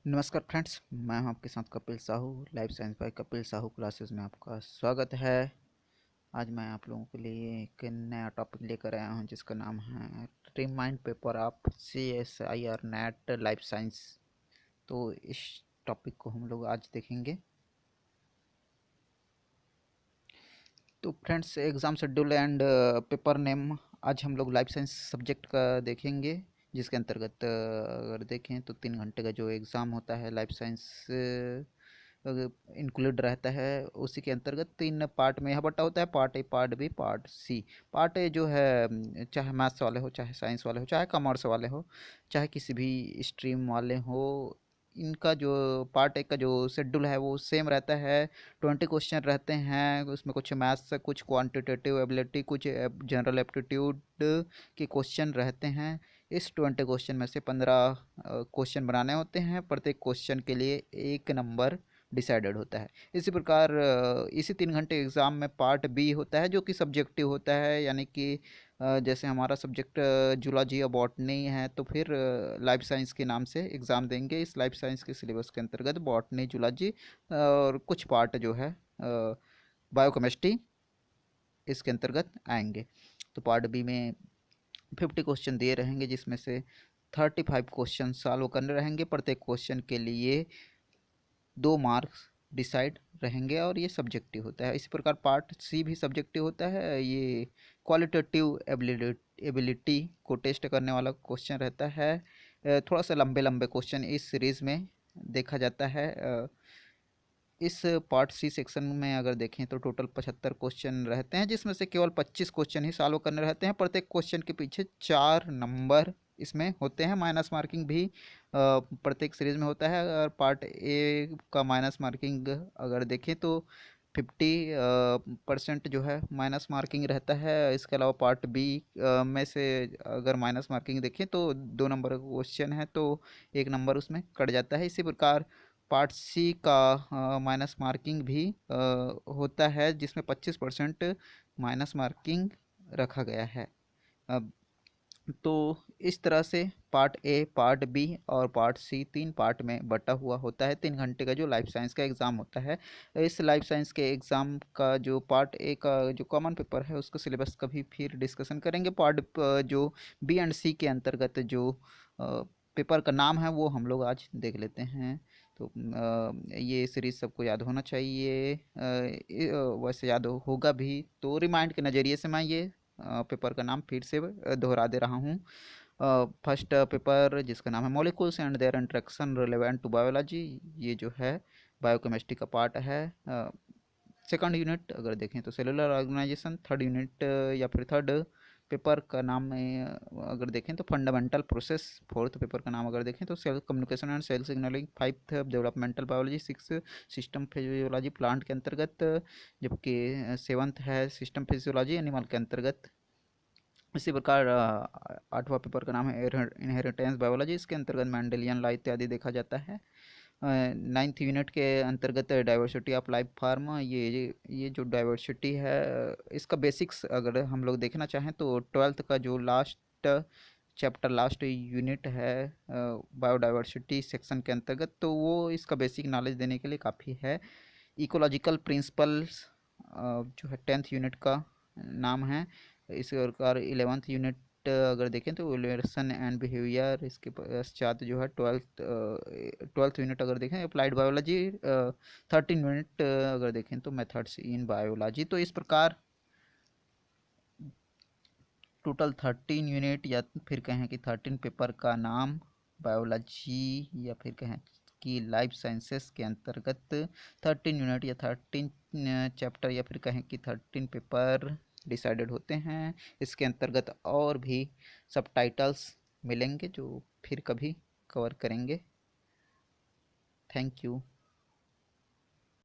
नमस्कार फ्रेंड्स, मैं हूं आपके साथ Kapil Sahu. Life science by Kapil Sahu classes में आपका स्वागत है। आज मैं आप लोगों के लिए एक नया टॉपिक लेकर आया हूं जिसका नाम है remind paper of CSIR net life science. तो इस टॉपिक को हम लोग आज देखेंगे। तो friends, exam schedule and paper name आज हम लोग लाइफ साइंस सब्जेक्ट का देखेंगे, जिसके अंतर्गत अगर देखें तो 3 घंटे का जो एग्ज़ाम होता है लाइफ साइंस इंक्लूड रहता है। उसी के अंतर्गत 3 पार्ट में यह बटा होता है, part A, part B, part C. Part A जो है चाहे मैथ्स वाले हो, चाहे साइंस वाले हो, चाहे कॉमर्स वाले हो, चाहे किसी भी स्ट्रीम वाले हो, इनका जो पार्ट ए का जो शेड्यूल है वो सेम रहता है। 20 क्वेश्चन रहते हैं उसमें, कुछ मैथ्स, कुछ क्वांटिटेटिव एबिलिटी, कुछ जनरल एप्टीट्यूड के क्वेश्चन रहते हैं। इस 20 क्वेश्चन में से 15 क्वेश्चन बनाने होते हैं। प्रत्येक क्वेश्चन के लिए 1 नंबर डिसाइडेड होता है। इसी प्रकार इसी 3 घंटे एग्ज़ाम में पार्ट बी होता है जो कि सब्जेक्टिव होता है, यानी कि जैसे हमारा सब्जेक्ट जूलॉजी या बॉटनी है तो फिर लाइफ साइंस के नाम से एग्ज़ाम देंगे। इस लाइफ साइंस के सिलेबस के अंतर्गत बॉटनी, जूलॉजी और कुछ पार्ट जो है बायोकेमिस्ट्री इसके अंतर्गत आएंगे। तो पार्ट बी में 50 क्वेश्चन दिए रहेंगे, जिसमें से 35 क्वेश्चन सॉल्व करने रहेंगे। प्रत्येक क्वेश्चन के लिए 2 मार्क्स डिसाइड रहेंगे और ये सब्जेक्टिव होता है। इसी प्रकार पार्ट सी भी सब्जेक्टिव होता है। ये क्वालिटेटिव एबिलिटी को टेस्ट करने वाला क्वेश्चन रहता है। थोड़ा सा लंबे लंबे क्वेश्चन इस सीरीज़ में देखा जाता है। इस पार्ट सी सेक्शन में अगर देखें तो टोटल 75 क्वेश्चन रहते हैं, जिसमें से केवल 25 क्वेश्चन ही सॉल्व करने रहते हैं। प्रत्येक क्वेश्चन के पीछे 4 नंबर इसमें होते हैं। माइनस मार्किंग भी प्रत्येक सीरीज में होता है। अगर पार्ट ए का माइनस मार्किंग अगर देखें तो 50% जो है माइनस मार्किंग रहता है। इसके अलावा पार्ट बी में से अगर माइनस मार्किंग देखें तो 2 नंबर का क्वेश्चन है तो 1 नंबर उसमें कट जाता है। इसी प्रकार पार्ट सी का माइनस मार्किंग भी होता है, जिसमें 25% माइनस मार्किंग रखा गया है। अब तो इस तरह से पार्ट ए, पार्ट बी और पार्ट सी 3 पार्ट में बटा हुआ होता है 3 घंटे का जो लाइफ साइंस का एग्ज़ाम होता है। इस लाइफ साइंस के एग्ज़ाम का जो पार्ट ए का जो कॉमन पेपर है उसका सिलेबस का भी फिर डिस्कशन करेंगे। पार्ट जो बी एंड सी के अंतर्गत जो पेपर का नाम है वो हम लोग आज देख लेते हैं। तो ये सीरीज़ सबको याद होना चाहिए। वैसे याद होगा भी, तो रिमाइंड के नज़रिए से मैं ये पेपर का नाम फिर से दोहरा दे रहा हूँ। फर्स्ट पेपर जिसका नाम है molecules and their interaction relevant to biology, ये जो है बायोकेमिस्ट्री का पार्ट है। सेकंड यूनिट अगर देखें तो सेलुलर ऑर्गेनाइजेशन। थर्ड यूनिट या फिर थर्ड पेपर का नाम में अगर देखें तो फंडामेंटल प्रोसेस। फोर्थ पेपर का नाम अगर देखें तो cell communication and cell signalling. Fifth developmental biology. Six system physiology plant के अंतर्गत, जबकि सेवन्थ है सिस्टम फिजियोलॉजी एनिमल के अंतर्गत। इसी प्रकार आठवां पेपर का नाम है इनहेरिटेंस बायोलॉजी, इसके अंतर्गत मेंडेलियन लॉ इत्यादि देखा जाता है। नाइन्थ यूनिट के अंतर्गत डाइवर्सिटी ऑफ लाइफ फार्म। ये जो डाइवर्सिटी है इसका बेसिक्स अगर हम लोग देखना चाहें तो 12th का जो लास्ट चैप्टर, लास्ट यूनिट है बायोडाइवर्सिटी सेक्शन के अंतर्गत, तो वो इसका बेसिक नॉलेज देने के लिए काफ़ी है। इकोलॉजिकल प्रिंसिपल्स जो है 10th यूनिट का नाम है। इसी प्रकार 11th यूनिट अगर देखें तो इवोल्यूशन एंड बिहेवियर। इसके पश्चात जो है 12th यूनिट अगर देखें अप्लाइड बायोलॉजी। 13 यूनिट अगर देखें तो मेथड्स इन बायोलॉजी। तो इस प्रकार टोटल 13 यूनिट या फिर कहें कि 13 पेपर का नाम बायोलॉजी या फिर कहें कि लाइफ साइंसेस के अंतर्गत 13 यूनिट या 13 चैप्टर या फिर कहें कि 13 पेपर डिसाइडेड होते हैं। इसके अंतर्गत और भी सब टाइटल्स मिलेंगे जो फिर कभी कवर करेंगे। Thank you.